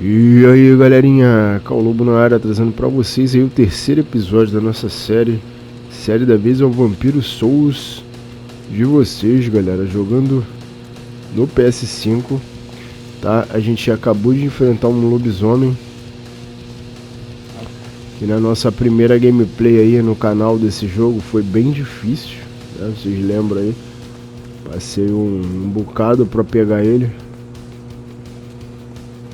E aí galerinha, Lobo na área, trazendo pra vocês aí o terceiro episódio da nossa série. Série da vez é o Vampiro Souls de vocês, galera, jogando no PS5, tá? A gente acabou de enfrentar um lobisomem, que na nossa primeira gameplay aí no canal desse jogo foi bem difícil, né? Vocês lembram aí? Passei um bocado pra pegar ele.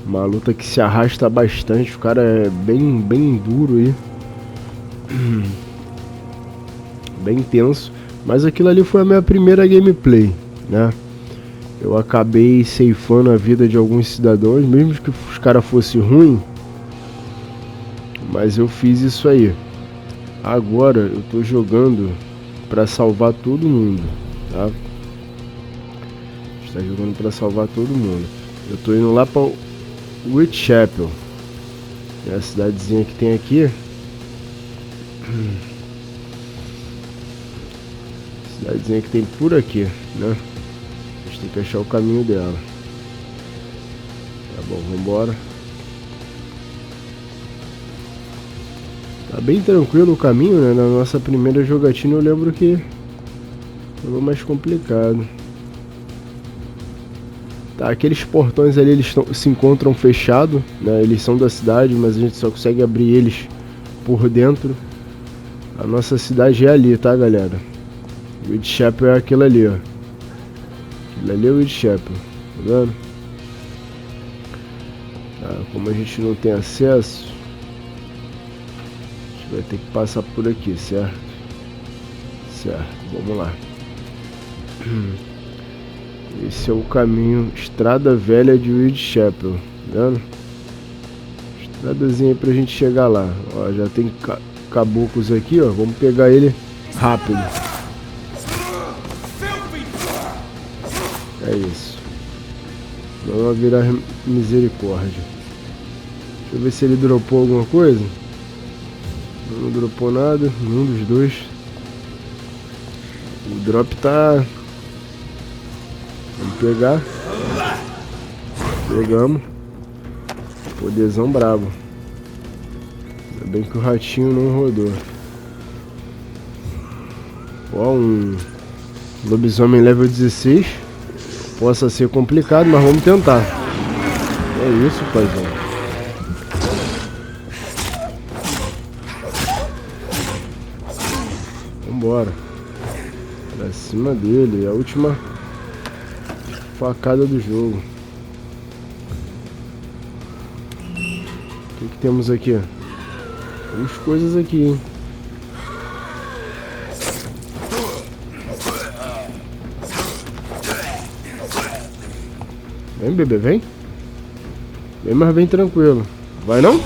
Uma luta que se arrasta bastante, o cara é bem duro aí. Bem tenso. Mas aquilo ali foi a minha primeira gameplay, né? Eu acabei ceifando a vida de alguns cidadãos, mesmo que os caras fossem ruins. Mas eu fiz isso aí. Agora eu tô jogando pra salvar todo mundo, tá? A gente tá jogando pra salvar todo mundo. Eu tô indo lá pra Whitechapel, é a cidadezinha que tem aqui. Cidadezinha que tem por aqui, né? A gente tem que achar o caminho dela. Tá bom, vambora. Tá bem tranquilo o caminho, né? Na nossa primeira jogatina eu lembro que foi mais complicado. Tá, aqueles portões ali, eles se encontram fechados, né? Eles são da cidade, mas a gente só consegue abrir eles por dentro. A nossa cidade é ali, tá, galera? O Whitechapel é aquilo ali, ó. Aquilo ali é o Whitechapel, tá vendo? Tá, como a gente não tem acesso, a gente vai ter que passar por aqui, certo? Certo, vamos lá. Esse é o caminho, estrada velha de Whitechapel, tá vendo? Estradazinha aí pra gente chegar lá. Ó, já tem caboclos aqui, ó. Vamos pegar ele rápido. É isso. Não vai virar misericórdia. Deixa eu ver se ele dropou alguma coisa. Não dropou nada, nenhum dos dois. O drop tá... Vamos pegar. Pegamos. Poderzão brabo. Ainda bem que o ratinho não rodou. Ó, um lobisomem level 16. Possa ser complicado, mas vamos tentar. É isso, paizão. Vambora. Pra cima dele. A última facada do jogo. O que temos aqui? Temos coisas aqui, hein? Vem, bebê, vem. Vem, mas vem tranquilo. Vai não?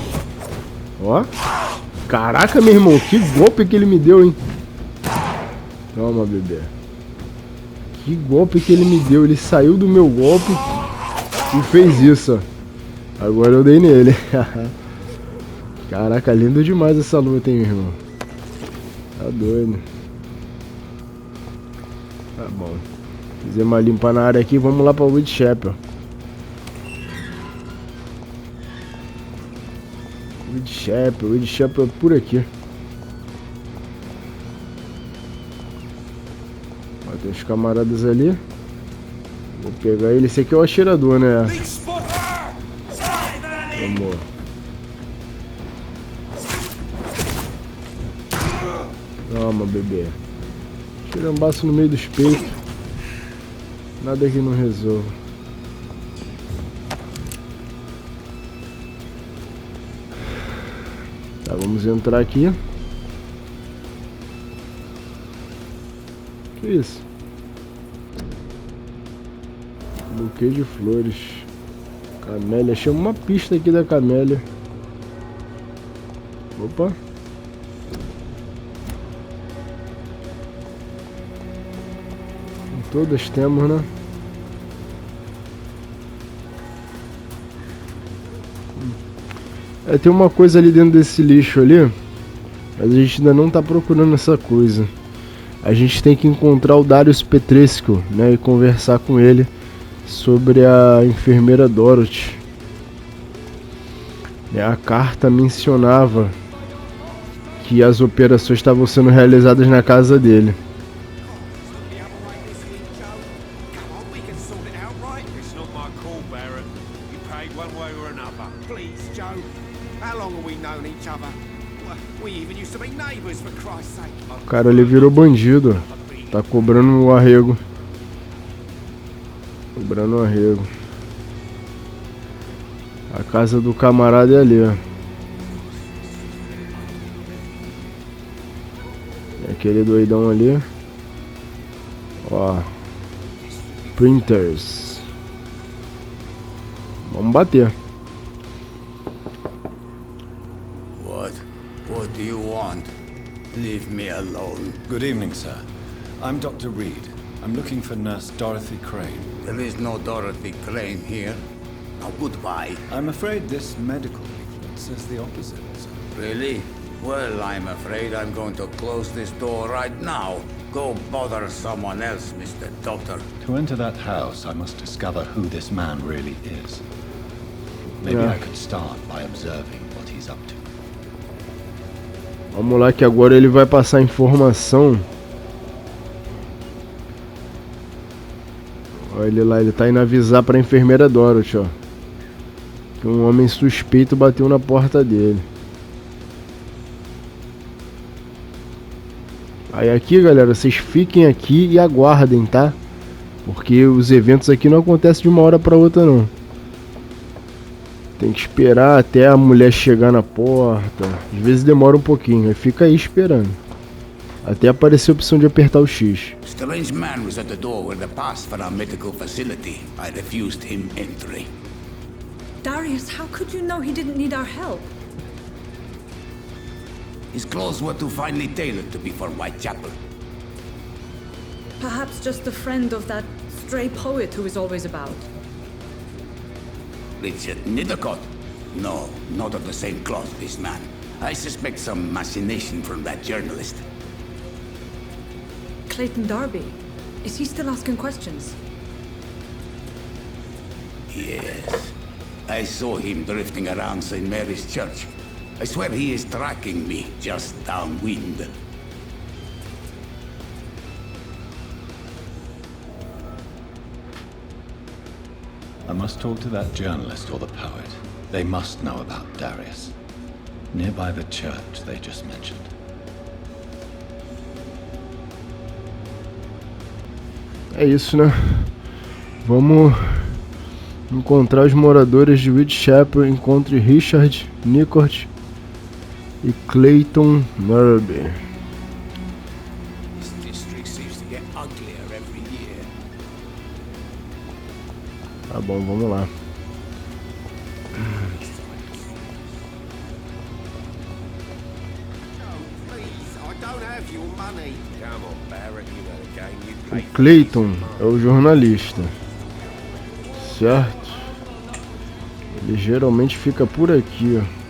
Ó. Caraca, meu irmão, que golpe que ele me deu, hein? Toma, bebê. Que golpe que ele me deu. Ele saiu do meu golpe e fez isso, ó. Agora eu dei nele. Caraca, lindo demais essa luta, hein, meu irmão. Tá doido. Tá bom. Fizemos uma limpa na área aqui. Vamos lá pra Whitechapel. Whitechapel é por aqui. Ó, tem os camaradas ali. Vou pegar ele. Esse aqui é o atirador, né? Vamos. Toma, bebê. Tirambaço no meio dos peitos. Nada que não resolva. Tá, vamos entrar aqui. Que isso? Buquê de flores. Camélia. Achei uma pista aqui da camélia. Opa. Todas temos, né? É, tem uma coisa ali dentro desse lixo ali, mas a gente ainda não tá procurando essa coisa. A gente tem que encontrar o Darius Petrescu, né? E conversar com ele sobre a enfermeira Dorothy. A carta mencionava que as operações estavam sendo realizadas na casa dele. O cara ali virou bandido. Tá cobrando o arrego. Cobrando o arrego. A casa do camarada é ali, ó. É aquele doidão ali. Ó. Printers. Vamos bater. What do you want? Leave me alone. Good evening, sir. I'm Dr. Reed. I'm looking for Nurse Dorothy Crane. There is no Dorothy Crane here. Now, goodbye. I'm afraid this medical leaflet says the opposite, sir. Really? Well, I'm afraid I'm going to close this door right now. Go bother someone else, Mr. Doctor. To enter that house, I must discover who this man really is. Maybe I could start by observing what he's up to. Vamos lá que agora ele vai passar informação. Olha ele lá, ele tá indo avisar pra enfermeira Dorothy, ó. Que um homem suspeito bateu na porta dele. Aí aqui, galera, vocês fiquem aqui e aguardem, tá? Porque os eventos aqui não acontecem de uma hora pra outra, não. Tem que esperar até a mulher chegar na porta. Às vezes demora um pouquinho, aí fica aí esperando. Até aparecer a opção de apertar o X. Strange man was at the door with a pass for our medical facility. I refused him entry. Darius, how could you know he didn't need our help? His clothes were too finely tailored to be for Whitechapel. Perhaps just a friend of that stray poet who is always about. Richard Nithercott? No, not of the same cloth, this man. I suspect some machination from that journalist. Clayton Darby. Is he still asking questions? Yes. I saw him drifting around St. Mary's Church. I swear he is tracking me just downwind. I must talk to that journalist or the poet. They must know about Darius. Nearby the church they just mentioned. É isso, né? Vamos encontrar os moradores de Whitechapel. Encontre Richard Nichord e Clayton Darby. This district seems to get uglier every year. Tá bom, vamos lá. O Clayton é o jornalista, certo? Ele geralmente fica por aqui, ó.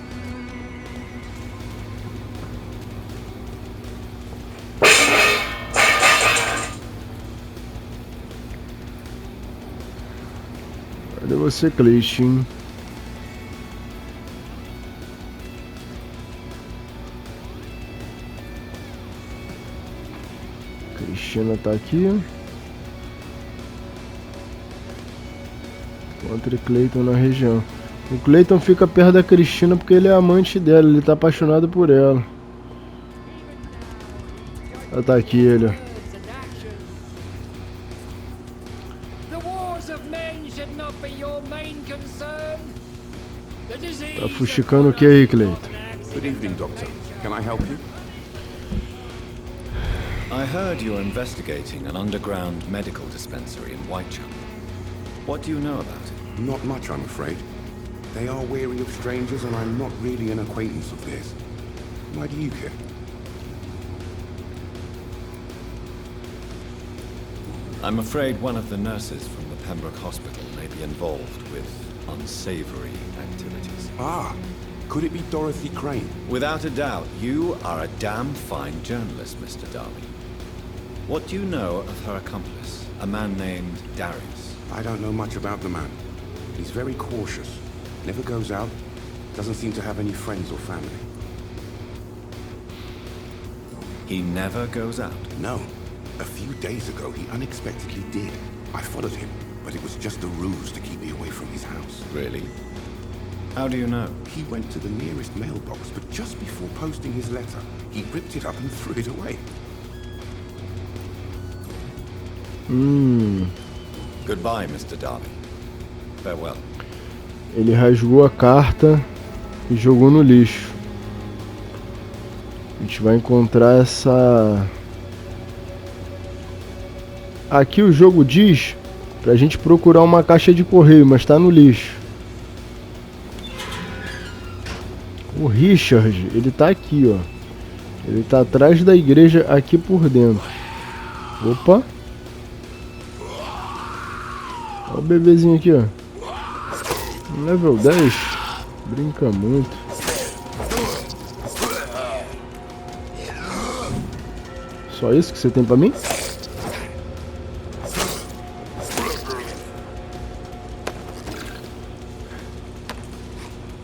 Cadê você, Clayton? Cristina tá aqui. Encontre Clayton na região. O Clayton fica perto da Cristina porque ele é amante dela, ele tá apaixonado por ela. Ah, tá aqui ele, ó. Tá fuxicando o que aí, Clayton? Good evening, Doctor. Can I help you? I heard you're investigating an underground medical dispensary in Whitechapel. What do you know about it? Not much, I'm afraid. They are wary of strangers, and I'm not really an acquaintance of theirs. Why do you care? I'm afraid one of the nurses from the Pembroke Hospital may be involved with unsavory activities. Ah, could it be Dorothy Crane? Without a doubt, you are a damn fine journalist, Mr. Darby. What do you know of her accomplice, a man named Darius? I don't know much about the man. He's very cautious. Never goes out. Doesn't seem to have any friends or family. He never goes out. No. A few days ago, he unexpectedly did. I followed him, but it was just a ruse to keep me away from his house. Really? How do you know? He went to the nearest mailbox, but just before posting his letter, he ripped it up and threw it away. Goodbye, Mr. Darby. Farewell. Ele rasgou a carta e jogou no lixo. A gente vai encontrar essa... Aqui o jogo diz pra gente procurar uma caixa de correio, mas tá no lixo. O Richard, ele tá aqui, ó. Ele tá atrás da igreja aqui por dentro. Opa. Olha o bebezinho aqui, ó. Level 10. Brinca muito. Só isso que você tem pra mim?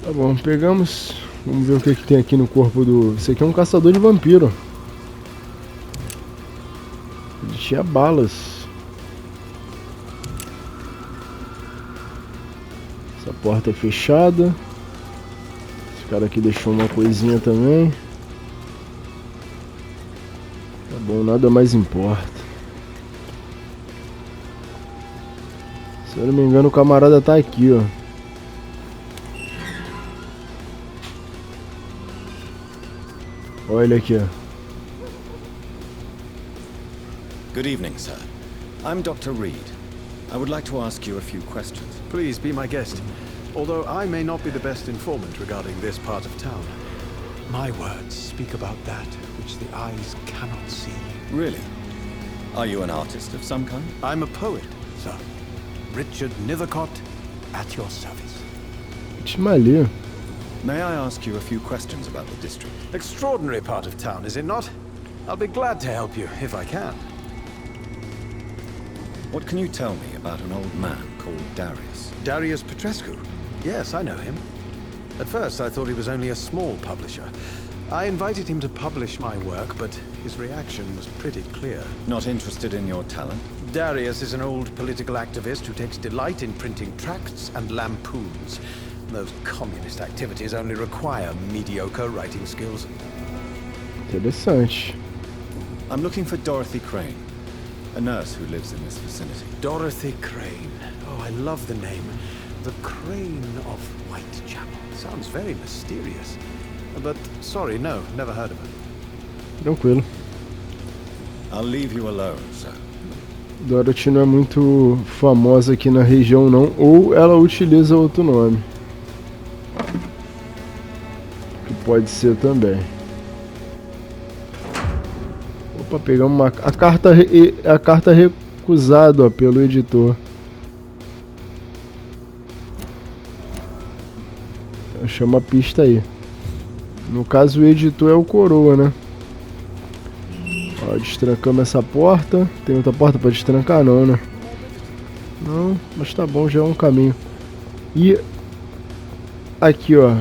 Tá bom, pegamos. Vamos ver o que tem aqui no corpo do... Esse aqui é um caçador de vampiro. Ele tinha balas. Essa porta é fechada. Esse cara aqui deixou uma coisinha também. Tá bom, nada mais importa. Se eu não me engano, o camarada tá aqui, ó. Olha ele aqui, ó. Good evening, sir. I'm Dr. Reed. I would like to ask you a few questions. Please be my guest. Although I may not be the best informant regarding this part of town, my words speak about that which the eyes cannot see. Really? Are you an artist of some kind? I'm a poet, sir. Richard Nethercott, at your service. Malha. May I ask you a few questions about the district? Extraordinary part of town, is it not? I'll be glad to help you, if I can. What can you tell me about an old man called Darius? Darius Petrescu? Yes, I know him. At first, I thought he was only a small publisher. I invited him to publish my work, but his reaction was pretty clear. Not interested in your talent? Darius is an old political activist who takes delight in printing tracts and lampoons. Those communist activities only require mediocre writing skills. Interessante. I'm looking for Dorothy Crane, a nurse who lives in this vicinity. Dorothy Crane. Oh, I love the name. The Crane of Whitechapel. Sounds very mysterious. But, sorry, no, never heard of her. Tranquilo. I'll leave you alone, sir. Dorothy não é muito famosa aqui na região, não. Ou ela utiliza outro nome. Que pode ser também. Opa, pegamos uma... A carta recusada, ó, pelo editor. Chama a pista aí. No caso, o editor é o coroa, né? Ó, destrancamos essa porta. Tem outra porta pra destrancar? Não, né? Não, mas tá bom, já é um caminho. E aqui, ó.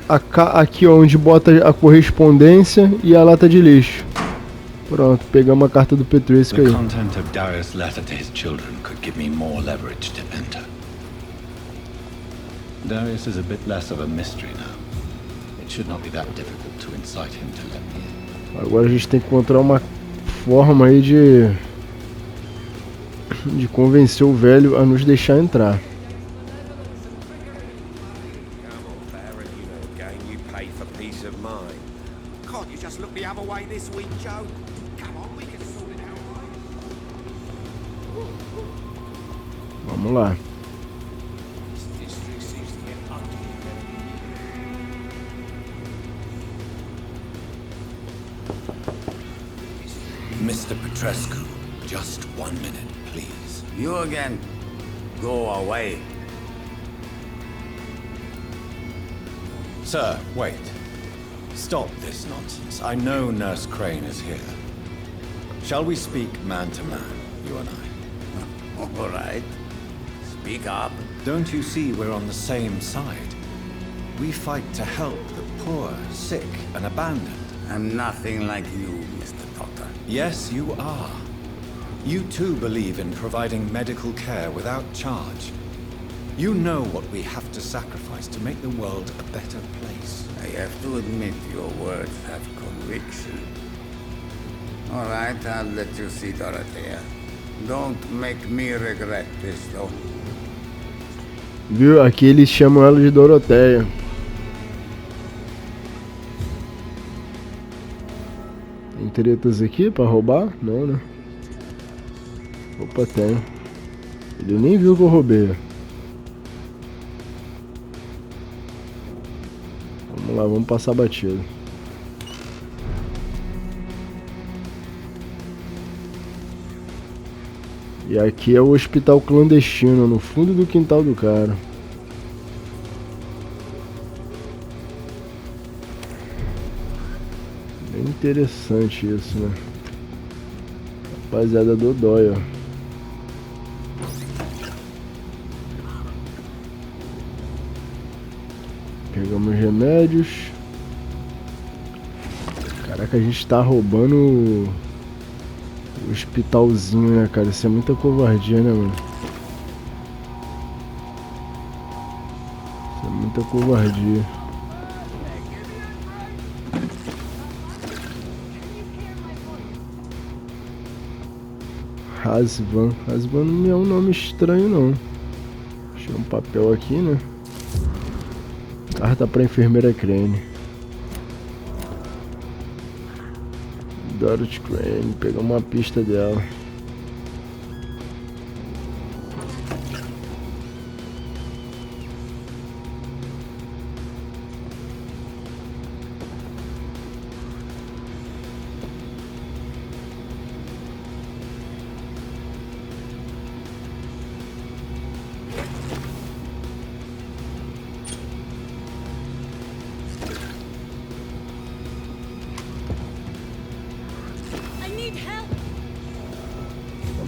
Aqui, ó, onde bota a correspondência e a lata de lixo. Pronto, pegamos a carta do Petrescu aí. The content of Darius' letter to his children could give me more leverage to enter. Darius is a bit less of a mystery now. It should not be that difficult to incite him to let me in. Agora a gente tem que encontrar uma forma aí de convencer o velho a nos deixar entrar. Vamos lá. Mr. Petrescu, just 1 minute, please. You again? Go away. Sir, wait. Stop this nonsense. I know Nurse Crane is here. Shall we speak man to man, you and I? All right. Speak up. Don't you see we're on the same side? We fight to help the poor, sick, and abandoned. I'm nothing like you, Mr. Doctor. Yes, you are. You too believe in providing medical care without charge. You know what we have to sacrifice to make the world a better place. I have to admit your words have conviction. All right, I'll let you see Dorothea. Don't make me regret this, though. Viu? Aqui eles chamam ela de Doroteia. Tem tretas aqui pra roubar? Não, né? Opa, tem. Ele nem viu que eu roubei. Vamos lá, vamos passar batido. E aqui é o hospital clandestino, no fundo do quintal do cara. Bem interessante isso, né? Rapaziada do dói, ó. Pegamos remédios. Caraca, a gente tá roubando o hospitalzinho, né, cara? Isso é muita covardia, né, mano? Isso é muita covardia. Rasvan. Rasvan não é um nome estranho, não. Deixa um papel aqui, né? Carta pra enfermeira Crane. Dorothy Crane, pegar uma pista dela.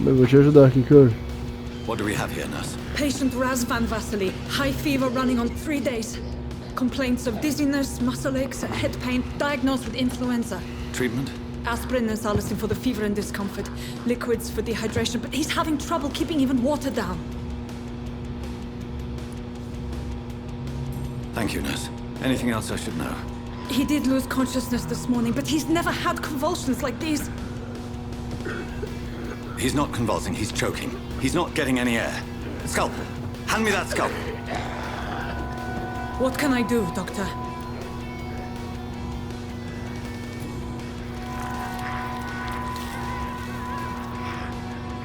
Eu vou te ajudar aqui, que houve? What do we have here, nurse? Patient Razvan Vasily. High fever running on 3 days. Complaints of dizziness, muscle aches, head pain, diagnosed with influenza. Treatment? Aspirin and salicin for the fever and discomfort. Liquids for dehydration, but he's having trouble keeping even water down. Thank you, nurse. Anything else I should know? He did lose consciousness this morning, but he's never had convulsions like these. He's not convulsing, he's choking. He's not getting any air. Scalpel! Hand me that scalpel! What can I do, Doctor?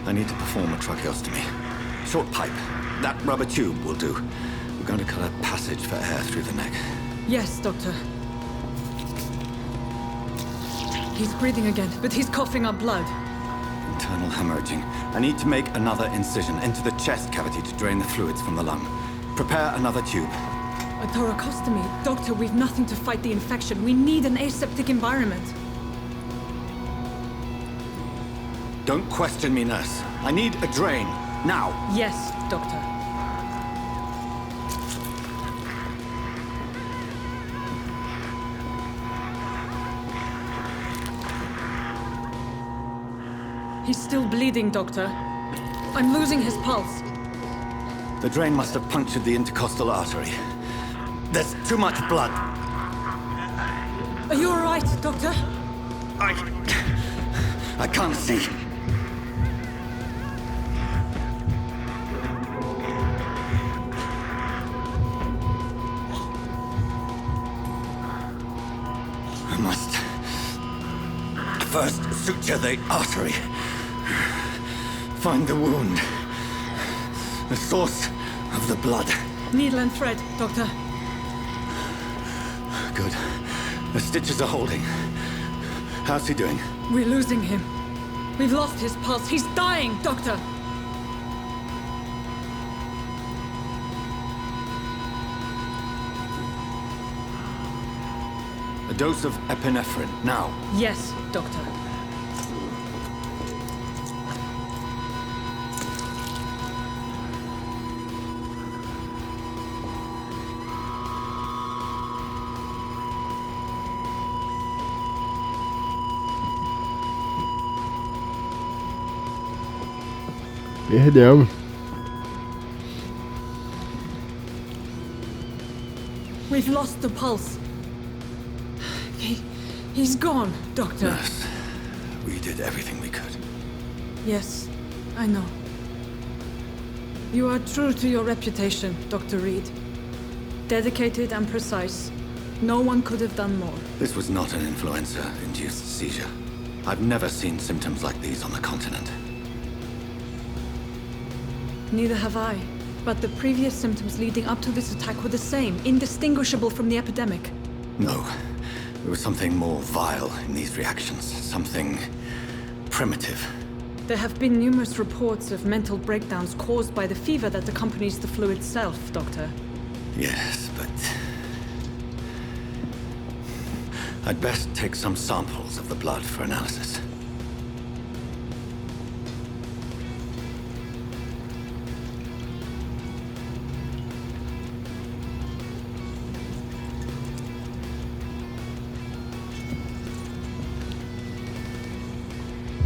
I need to perform a tracheostomy. Short pipe. That rubber tube will do. We're going to cut a passage for air through the neck. Yes, Doctor. He's breathing again, but he's coughing up blood. Internal hemorrhaging. I need to make another incision into the chest cavity to drain the fluids from the lung. Prepare another tube. A thoracostomy? Doctor, we've nothing to fight the infection. We need an aseptic environment. Don't question me, nurse. I need a drain. Now. Yes, Doctor. He's still bleeding, Doctor. I'm losing his pulse. The drain must have punctured the intercostal artery. There's too much blood. Are you all right, Doctor? I can't see. I must first suture the artery. Find the wound. The source of the blood. Needle and thread, Doctor. Good. The stitches are holding. How's he doing? We're losing him. We've lost his pulse. He's dying, Doctor. A dose of epinephrine, now. Yes, Doctor. Perdemos. We've lost the pulse. He's gone, Doctor. Yes. We did everything we could. Yes, I know. You are true to your reputation, Dr. Reed. Dedicated and precise. No one could have done more. This was not an influenza-induced seizure. I've never seen symptoms like these on the continent. Neither have I. But the previous symptoms leading up to this attack were the same, indistinguishable from the epidemic. No. There was something more vile in these reactions. Something primitive. There have been numerous reports of mental breakdowns caused by the fever that accompanies the flu itself, Doctor. Yes, but... I'd best take some samples of the blood for analysis.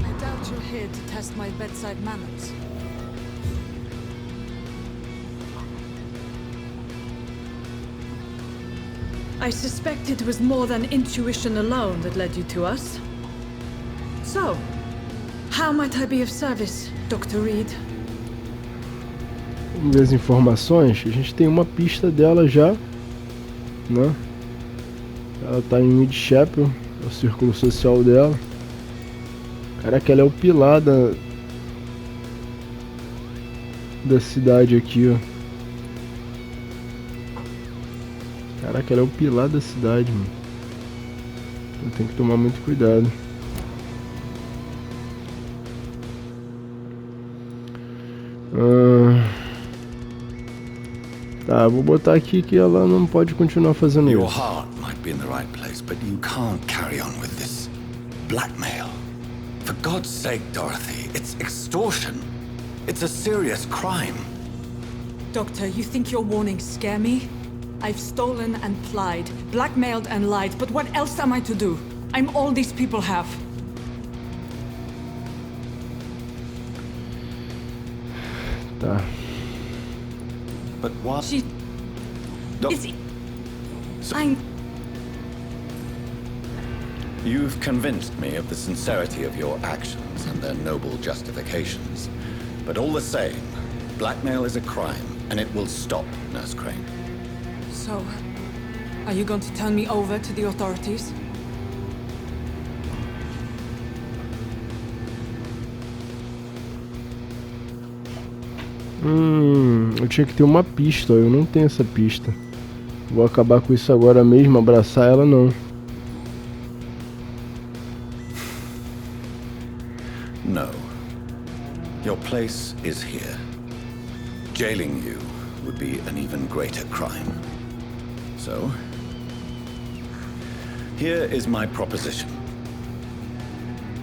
I doubt you're here to test my bedside manners. I suspect it was more than intuition alone that led you to us. So, how might I be of service, Dr. Reed? Vamos ver as informações. A gente tem uma pista dela já, né? Ela tá em Whitechapel, é o círculo social dela. Caraca, ela é o pilar da cidade aqui, ó. Caraca, ela é o pilar da cidade, mano. Eu tenho que tomar muito cuidado. Tá, vou botar aqui que ela não pode continuar fazendo Your isso. heart might be in the right place, but you can't carry on with this blackmail. For God's sake, Dorothy, it's extortion. It's a serious crime. Doctor, you think your warnings scare me? I've stolen and plied, blackmailed and lied, but what else am I to do? I'm all these people have. Tá. But what? She... Doc- is... I'm... You've convinced me of the sincerity of your actions and their noble justifications. But all the same, blackmail is a crime, and it will stop, Nurse Crane. So, are you going to turn me over to the authorities? Eu tinha que ter uma pista, eu não tenho essa pista. Vou acabar com isso agora mesmo, abraçar ela não. No. Your place is here. Jailing you would be an even greater crime. So, here is my proposition.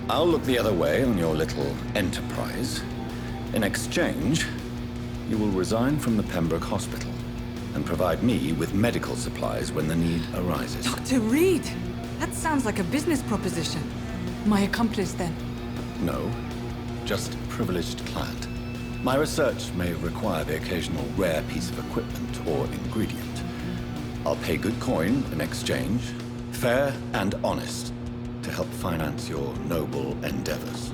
I'll look the other way on your little enterprise. In exchange, you will resign from the Pembroke Hospital and provide me with medical supplies when the need arises. Dr. Reed! That sounds like a business proposition. My accomplice, then? No, just privileged client. My research may require the occasional rare piece of equipment or ingredient. I'll pay good coin in exchange, fair and honest, to help finance your noble endeavors.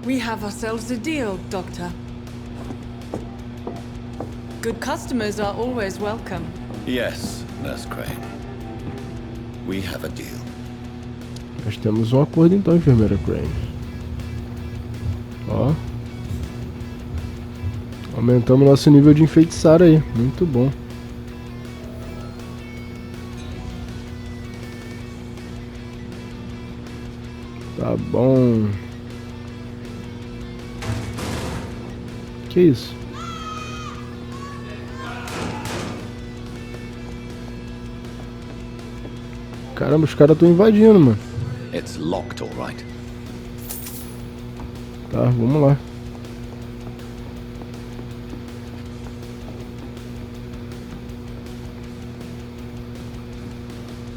We have ourselves a deal, Doctor. Good customers are always welcome. Yes, Nurse Crane. We have a deal. Nós temos um acordo então, enfermeira Crane. Ó. Aumentamos nosso nível de enfeitiçar aí. Muito bom. Tá bom. Que isso? Caramba, os caras estão invadindo, mano. It's locked, all right. Tá, vamos lá.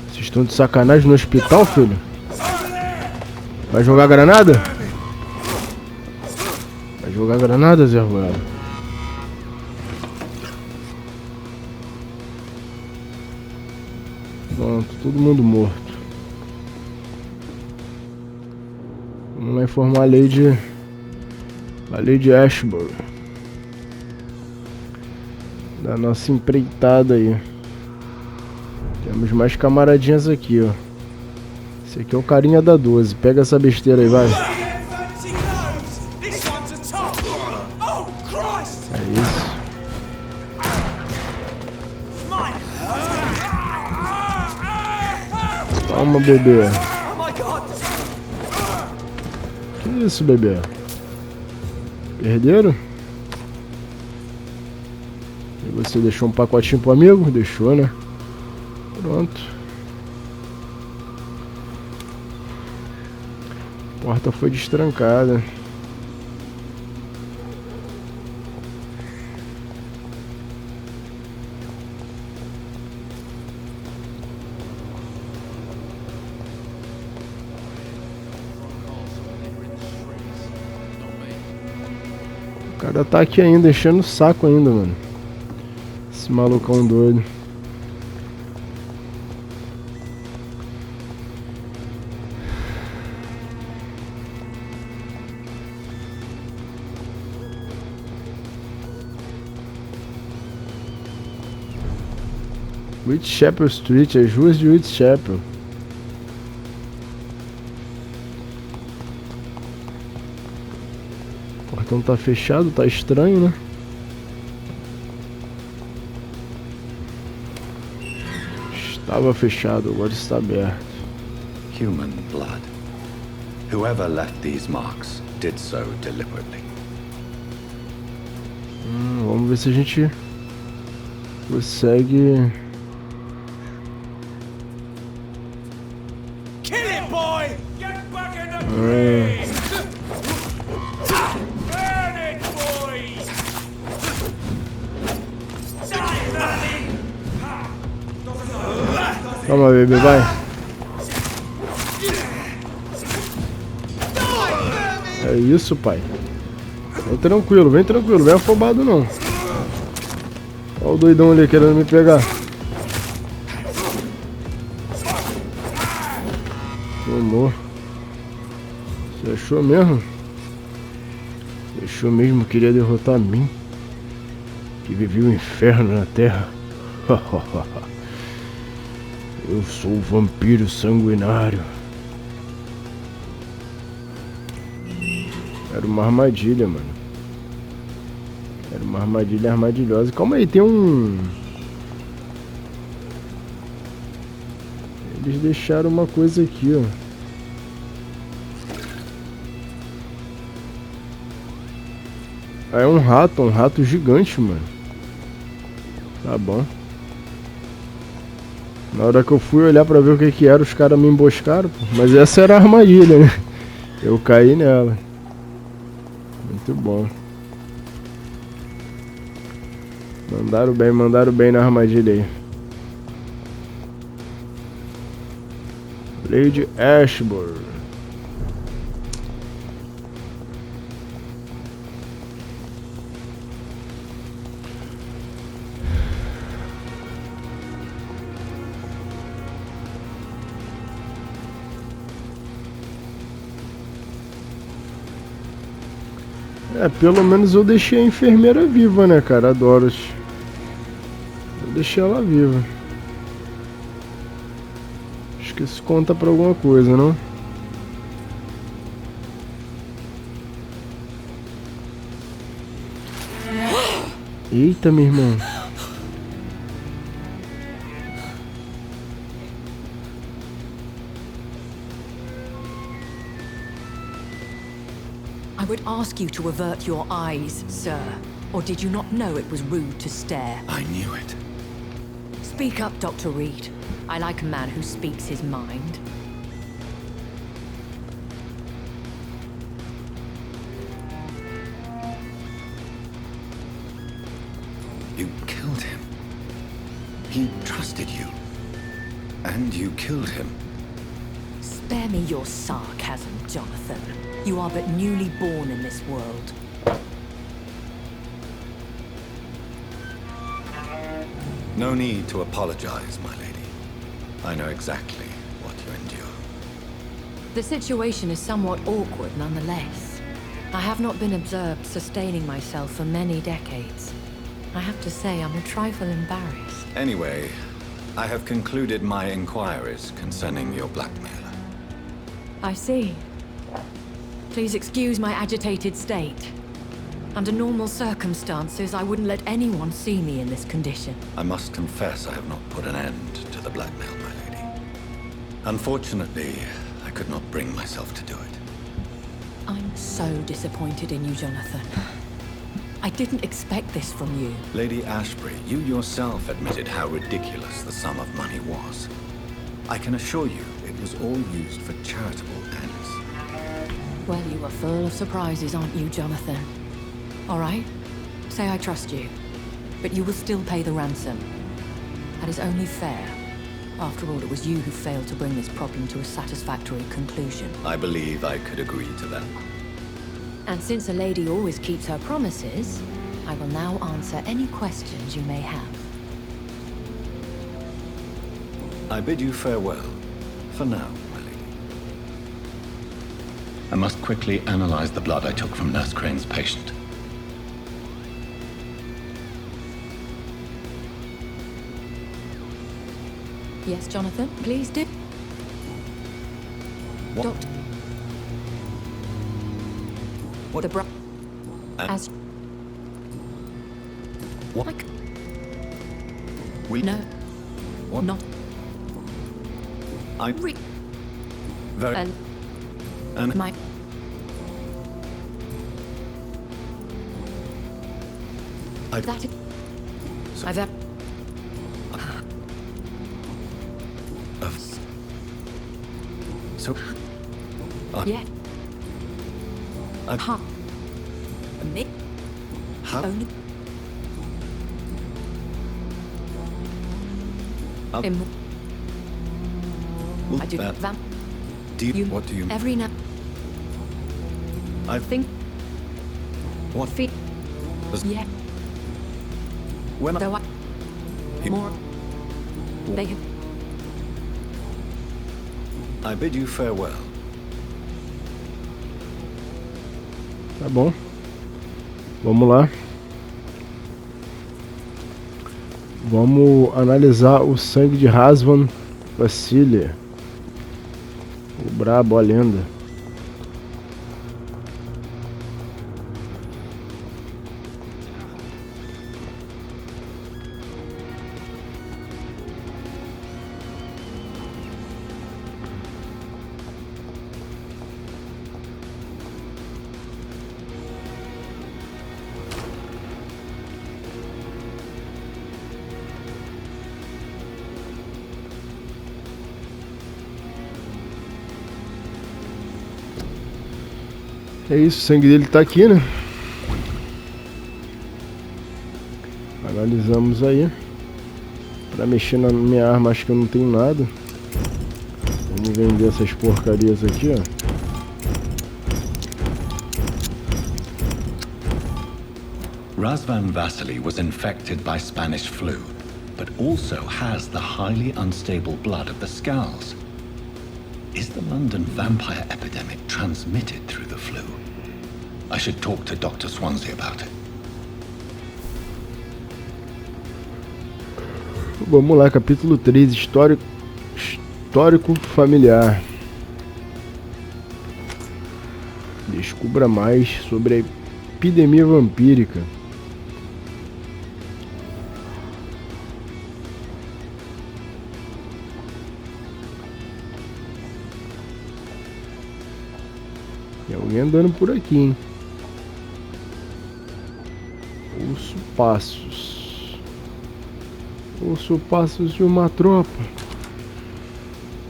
Vocês estão de sacanagem no hospital, filho? Vai jogar granada? Vai jogar granada, Zé Ruela? Pronto, todo mundo morto. Vamos lá informar a Lady Ashbury da nossa empreitada aí. Temos mais camaradinhas aqui, ó. Esse aqui é o carinha da 12. Pega essa besteira aí, vai. É isso. Calma, bebê. Que isso, bebê? Perderam? E você deixou um pacotinho pro amigo? Deixou, né? Pronto. A porta foi destrancada. O cara tá aqui ainda, enchendo o saco ainda, mano. Esse malucão doido. Whitechapel Street, as ruas de Whitechapel. O portão tá fechado, tá estranho, né? Estava fechado, agora está aberto. Human blood. Whoever left these marks did so deliberately. Vamos ver se a gente consegue. Calma, bebê, vai. É isso, pai. Vem tranquilo, vem afobado não. Olha o doidão ali querendo me pegar. Tomou. Você achou mesmo? Você achou mesmo que queria derrotar a mim? Que vivia o inferno na terra? Eu sou o vampiro sanguinário. Era uma armadilha, mano. Era uma armadilha armadilhosa. Calma aí, tem um... Eles deixaram uma coisa aqui, ó. Ah, é um rato gigante, mano. Tá bom. Na hora que eu fui olhar pra ver o que que era, os caras me emboscaram, pô. Mas essa era a armadilha, né? Eu caí nela. Muito bom. Mandaram bem na armadilha aí. Lady Ashbury. É, pelo menos eu deixei a enfermeira viva, né, cara? A Dorothy. Eu deixei ela viva. Acho que isso conta pra alguma coisa, não? Eita, meu irmão. I would ask you to avert your eyes, sir. Or did you not know it was rude to stare? I knew it. Speak up, Dr. Reed. I like a man who speaks his mind. You killed him. He trusted you. And you killed him. Spare me your sarcasm, Jonathan. You are but newly born in this world. No need to apologize, my lady. I know exactly what you endure. The situation is somewhat awkward nonetheless. I have not been observed sustaining myself for many decades. I have to say I'm a trifle embarrassed. Anyway, I have concluded my inquiries concerning your blackmailer. I see. Please excuse my agitated state. Under normal circumstances, I wouldn't let anyone see me in this condition. I must confess I have not put an end to the blackmail, my lady. Unfortunately, I could not bring myself to do it. I'm so disappointed in you, Jonathan. I didn't expect this from you. Lady Ashbury, you yourself admitted how ridiculous the sum of money was. I can assure you it was all used for charitable ends. Well, you are full of surprises, aren't you, Jonathan? All right, say I trust you, but you will still pay the ransom. That is only fair. After all, it was you who failed to bring this problem to a satisfactory conclusion. I believe I could agree to that. And since a lady always keeps her promises, I will now answer any questions you may have. I bid you farewell, for now, my lady. I must quickly analyze the blood I took from Nurse Crane's patient. Yes, Jonathan, please do. What? Doctor. What? The as What? like We... no, What? not I... Very... and my I... that is So- I that So... yeah. Ha. Me. How... Only. Up- Im Well, I do that- vamp. Do you... You What do you... every now I... think What... feet. Was- Yeah. When I... Though I You- more they have I bid you farewell. Tá bom. Vamos lá. Vamos analisar o sangue de Razvan Vasily. O brabo, a lenda. É isso, o sangue dele tá aqui, né? Analisamos aí. Pra mexer na minha arma, acho que eu não tenho nada. Vamos vender essas porcarias aqui, ó. Razvan Vasily was infected by Spanish flu, but also has the highly unstable blood of the Skulls. Is the London vampire epidemic transmitted through the flu? I should talk to Dr. Swansea about it. Vamos lá, capítulo 3, histórico familiar. Descubra mais sobre a epidemia vampírica. Tem alguém andando por aqui, hein? Ouço passos. Ouço passos de uma tropa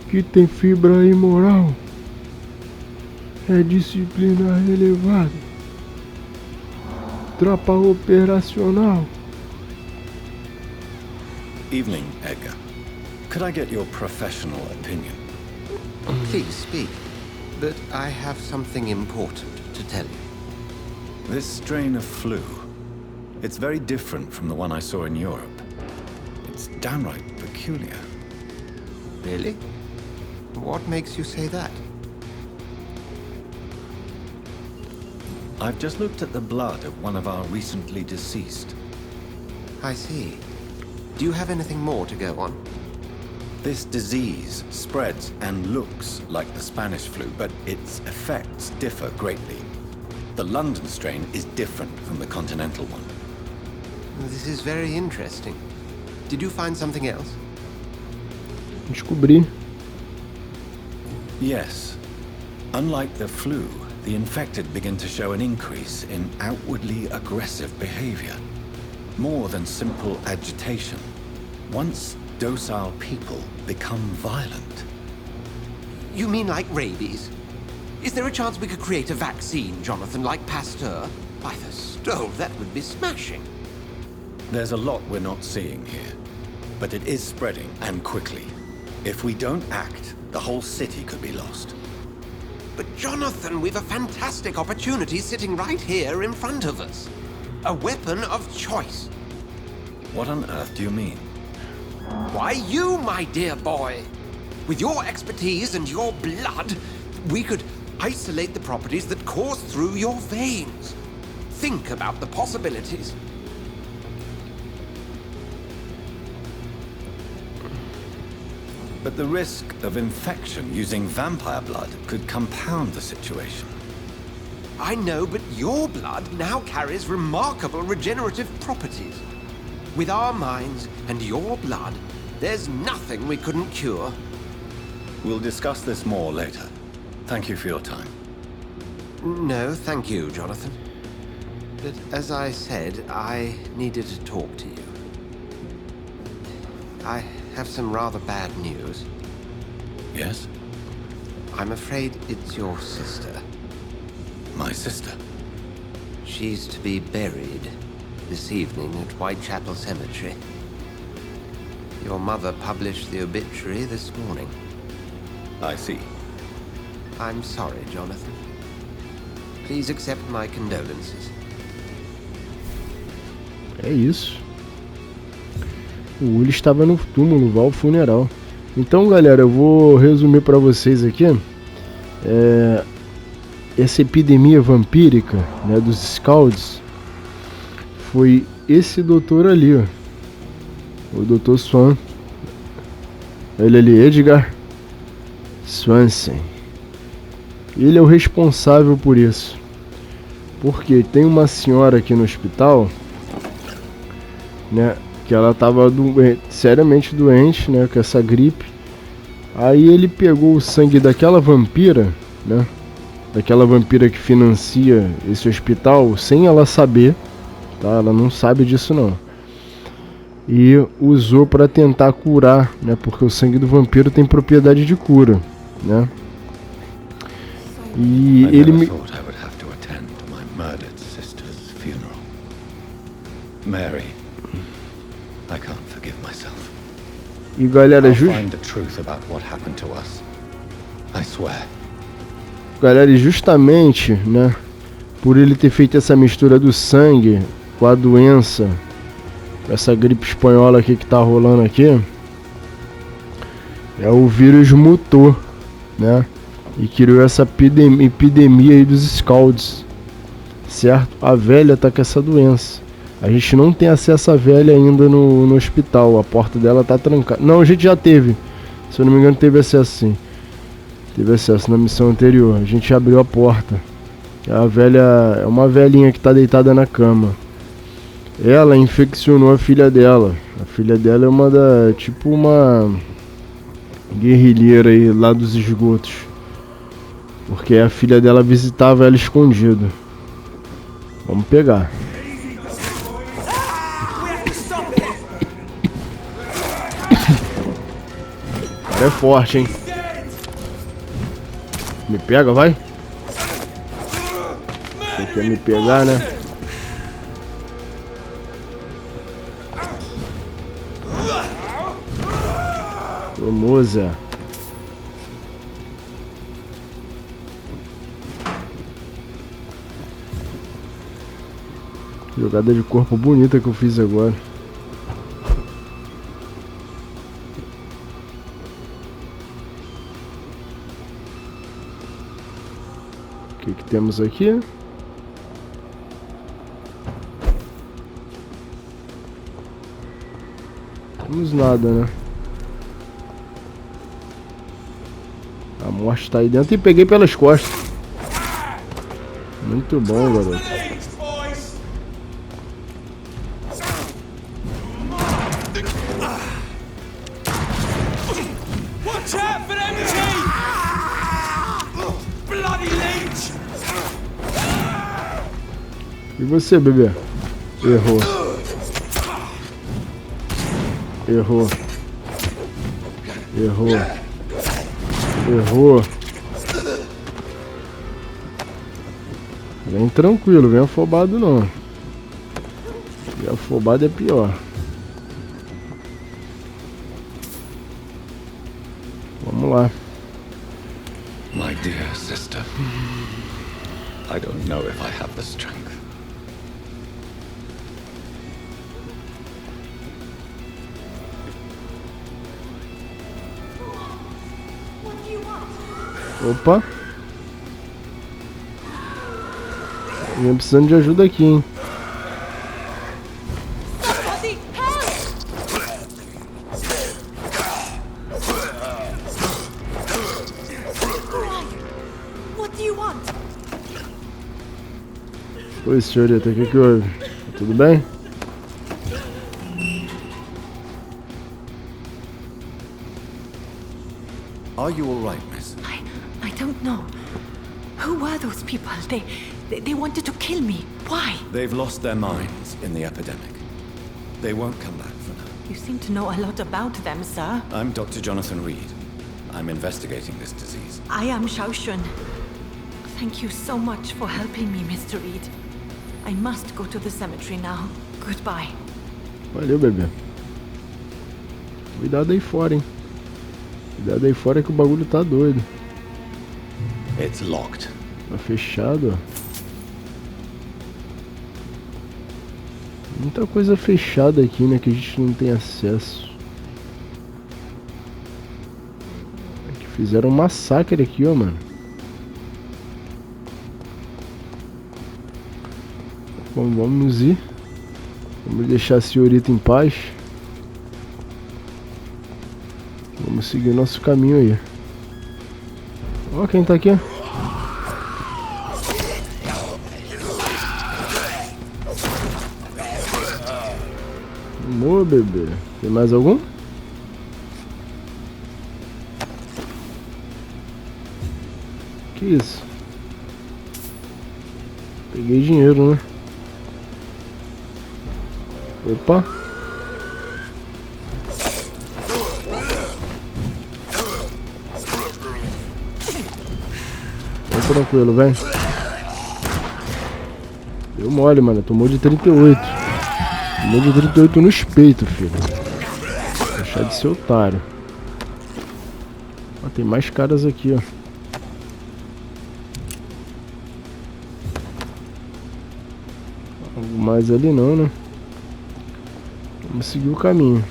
que tem fibra imoral. É disciplina elevada. Tropa operacional. Evening, Edgar. Could I get your professional opinion? Please speak. But I have something important to tell you. This strain of flu, it's very different from the one I saw in Europe. It's downright peculiar. Really? What makes you say that? I've just looked at the blood of one of our recently deceased. I see. Do you have anything more to go on? This disease spreads and looks like the Spanish flu, but its effects differ greatly. The London strain is different from the continental one. This is very interesting. Did you find something else? Descobri. Yes. Unlike the flu, the infected begin to show an increase in outwardly aggressive behavior. More than simple agitation. Once docile people become violent. You mean like rabies? Is there a chance we could create a vaccine, Jonathan, like Pasteur? By the stove, that would be smashing. There's a lot we're not seeing here. But it is spreading, and quickly. If we don't act, the whole city could be lost. But Jonathan, we've a fantastic opportunity sitting right here in front of us. A weapon of choice. What on earth do you mean? Why, you, my dear boy. With your expertise and your blood, we could isolate the properties that course through your veins. Think about the possibilities. But the risk of infection using vampire blood could compound the situation. I know, but your blood now carries remarkable regenerative properties. With our minds and your blood, there's nothing we couldn't cure. We'll discuss this more later. Thank you for your time. No, thank you, Jonathan. But as I said, I needed to talk to you. I have some rather bad news. Yes? I'm afraid it's your sister. My sister? She's to be buried this evening at Whitechapel Cemetery. Your mother published the obituary this morning. I see. I'm sorry, Jonathan. Please accept my condolences. É isso. O Willy estava no túmulo, ao funeral. Então, galera, eu vou resumir para vocês aqui. Essa epidemia vampírica, né, dos Scalds, foi esse doutor ali, ó. O Dr. Swan. Ele ali, Edgar Swanson. Ele é o responsável por isso. Porque tem uma senhora aqui no hospital, né, que ela estava seriamente doente, né, com essa gripe. Aí ele pegou o sangue daquela vampira, né, daquela vampira que financia esse hospital, sem ela saber, tá? Ela não sabe disso não. E usou para tentar curar, né, porque o sangue do vampiro tem propriedade de cura, né? E ele me... Mary, I can't forgive myself. E galera, find the truth about what happened to us. I swear. Galera, justamente, né, por ele ter feito essa mistura do sangue com a doença, com essa gripe espanhola aqui que tá rolando aqui, o vírus mutou, né, e criou essa epidemia aí dos Scalds, certo? A velha tá com essa doença. A gente não tem acesso à velha ainda no hospital. A porta dela tá trancada. Não, a gente já teve. Se eu não me engano, teve acesso sim. Teve acesso na missão anterior. A gente abriu a porta. A velha é uma velhinha que tá deitada na cama. Ela infeccionou a filha dela. A filha dela é uma da... tipo uma guerrilheira aí lá dos esgotos. Porque a filha dela visitava ela escondido. Vamos pegar. É forte, hein? Me pega, vai. Você quer me pegar, né? Ô, moça. Jogada de corpo bonita que eu fiz agora. O que temos aqui? Temos nada, né? A morte tá aí dentro e peguei pelas costas. Muito bom, garoto. E você, bebê? Errou. Errou. Errou. Errou. Vem tranquilo, vem afobado não. E afobado é pior. Vamos lá. My dear sister, I don't know if I have the strength. Opa. Eu precisando de ajuda aqui, hein. Oi, senhorita, o que houve? Tudo bem? Are you all right, miss? I don't know. Who were those people? They wanted to kill me. Why? They've lost their minds in the epidemic. They won't come back for now. You seem to know a lot about them, sir. I'm Dr. Jonathan Reed. I'm investigating this disease. I am Xiaoxun. Thank you so much for helping me, Mr. Reed. I must go to the cemetery now. Goodbye. Valeu, bebê. Cuidado aí fora, hein. Cuidado aí fora que o bagulho tá doido. It's locked. Tá fechado, ó. Muita coisa fechada aqui, né, que a gente não tem acesso. É que fizeram um massacre aqui, ó, mano. Bom, vamos ir. Vamos deixar a senhorita em paz. Vamos seguir nosso caminho aí. Ó, quem tá aqui? Amor, bebê. Tem mais algum? Que isso? Peguei dinheiro, né? Opa. Tá tranquilo, velho. Deu mole, mano. Tomou de 38. Tomou de 38 nos peitos, filho. Deixar de ser otário. Ó, tem mais caras aqui, ó. Algo mais ali não, né? Vamos seguir o caminho.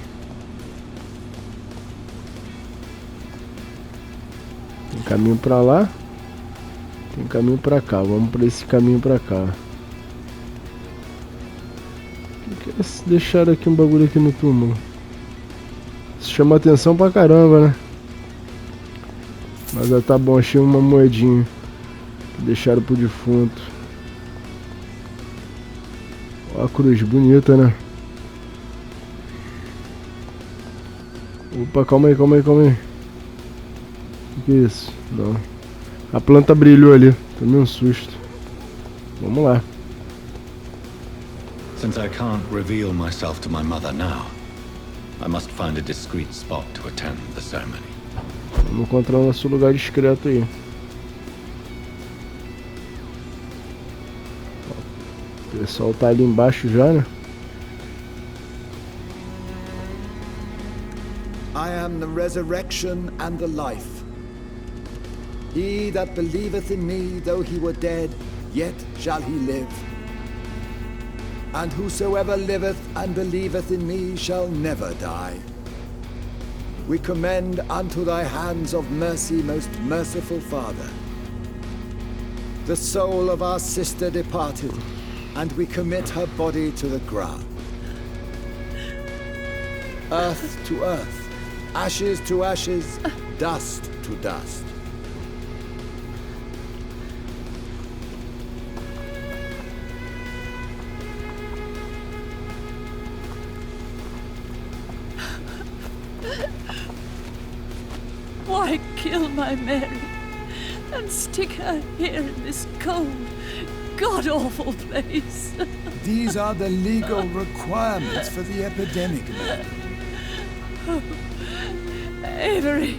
Tem caminho pra lá. Tem caminho pra cá. Vamos pra esse caminho pra cá. Deixaram aqui um bagulho aqui no túmulo. Isso chama atenção pra caramba, né? Mas já tá bom, achei uma moedinha que deixaram pro defunto. Ó a cruz bonita, né? Opa, calma aí, calma aí, calma aí. O que é isso? Não. A planta brilhou ali. Tomei um susto. Vamos lá. Since I can't reveal myself to my mother now, I must find a discreet spot to attend the ceremony. Vamos encontrar o nosso lugar discreto aí. O pessoal tá ali embaixo já, né? I am the resurrection and the life. He that believeth in me, though he were dead, yet shall he live. and whosoever liveth and believeth in me shall never die. We commend unto thy hands of mercy, most merciful Father, the soul of our sister departed, and we commit her body to the ground. Earth to earth, ashes to ashes, dust to dust. Why kill my Mary and stick her here in this cold, god-awful place? These are the legal requirements for the epidemic, man. Oh, Avery,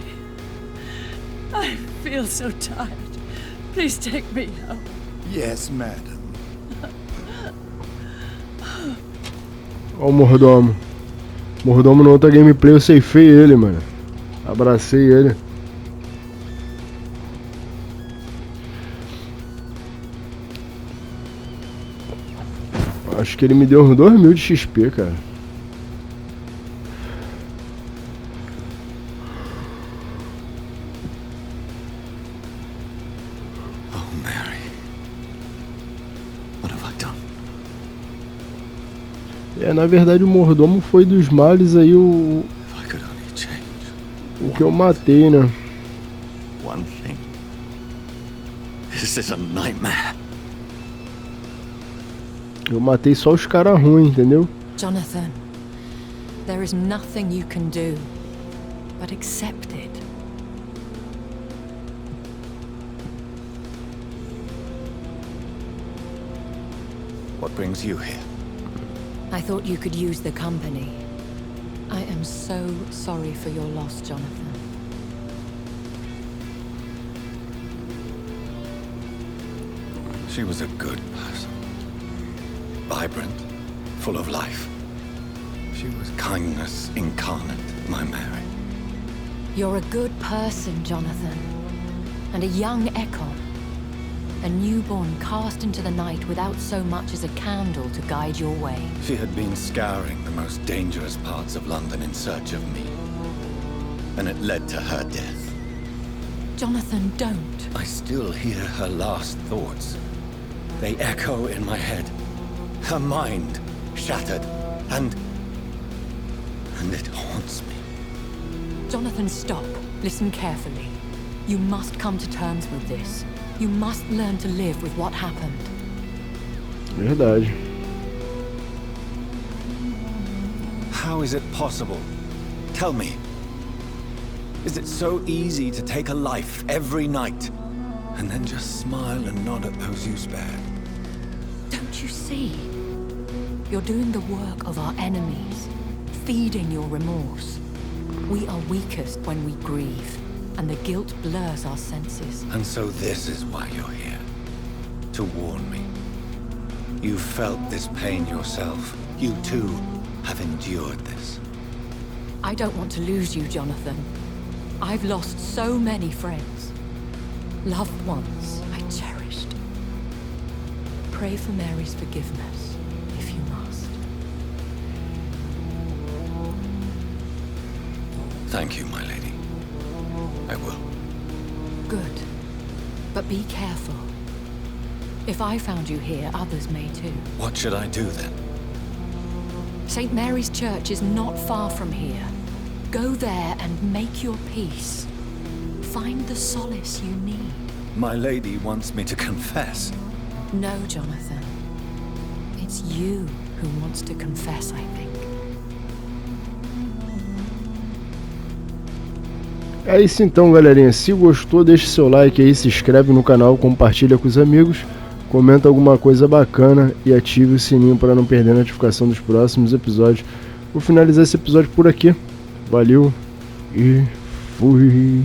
I feel so tired. Please take me home. Yes, madam. Ó o mordomo. Mordomo na outra gameplay eu ceifei ele, mano. Abracei ele. Acho que ele me deu uns 2000 de XP, cara. Oh, Mary. What have I done? Na verdade o mordomo foi dos males aí o que eu matei, né? One thing. This is a nightmare. Eu matei só os caras ruins, entendeu? Jonathan, there is nothing you can do but accept it. What brings you here? I thought you could use the company. I am so sorry for your loss, Jonathan. She was a good person. Vibrant, full of life. She was kindness incarnate, my Mary. You're a good person, Jonathan. And a young echo. A newborn cast into the night without so much as a candle to guide your way. She had been scouring the most dangerous parts of London in search of me. And it led to her death. Jonathan, don't. I still hear her last thoughts. They echo in my head. Her mind shattered, and it haunts me. Jonathan, stop. Listen carefully. You must come to terms with this. You must learn to live with what happened. Verdade. How is it possible? Tell me. Is it so easy to take a life every night and then just smile and nod at those you spared? Don't you see? You're doing the work of our enemies, feeding your remorse. We are weakest when we grieve, and the guilt blurs our senses. And so this is why you're here. To warn me. You've felt this pain yourself. You too have endured this. I don't want to lose you, Jonathan. I've lost so many friends. Loved ones I cherished. Pray for Mary's forgiveness, if you must. Thank you, my lady. I will. Good. But be careful. If I found you here, others may too. What should I do then? St. Mary's Church is not far from here. Go there and make your peace. Find the solace you need. My lady wants me to confess. No, Jonathan. It's you who wants to confess, I think. É isso então, galerinha. Se gostou, deixa seu like aí, se inscreve no canal, compartilha com os amigos, comenta alguma coisa bacana e ative o sininho para não perder a notificação dos próximos episódios. Vou finalizar esse episódio por aqui. Valeu e fui!